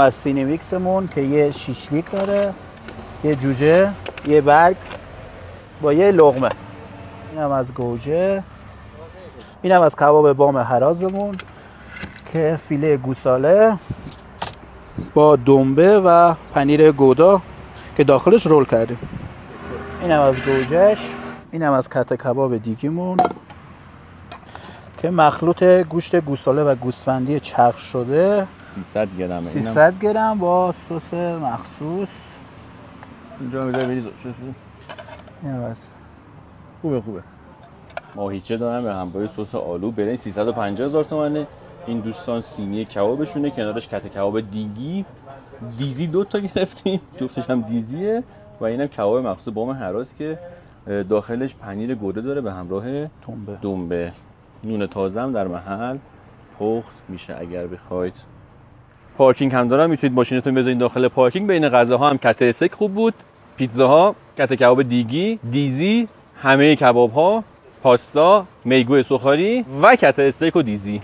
از سینیویکسمون که یه شیشلیک داره، یه جوجه، یه برگ با یه لقمه. اینم از گوجه. اینم از کباب بام هرازمون که فیله گوساله با دنبه و پنیر گودا که داخلش رول کردیم. اینم از گوجهش. اینم از کته کباب دیگیمون که مخلوط گوشت گوساله و گوسفندی چرخ شده 300 گرمه. 300 گرم با سس مخصوص. اینجا میذاری بریز. اینم از خوبه. ماهیچه دارم به همراه سس آلو. برنج 350,000 تومانه. این دوستان سینی کبابشونه، کنارش کته کباب دیزی 2 تا گرفتیم، جفتش هم دیزیه و اینم کباب مخصوص بام هراز که داخلش پنیر گوده داره به همراه دنبه. نون تازه هم در محل پخت میشه اگر بخواید. پارکینگ هم دارم، میتونید ماشینتون بذارید داخل پارکینگ. بین غذاها هم کته استیک خوب بود، پیتزاها، کته کباب دیزی، همه کباب‌ها، پاستا، میگو سوخاری و کته استیک و دیزی.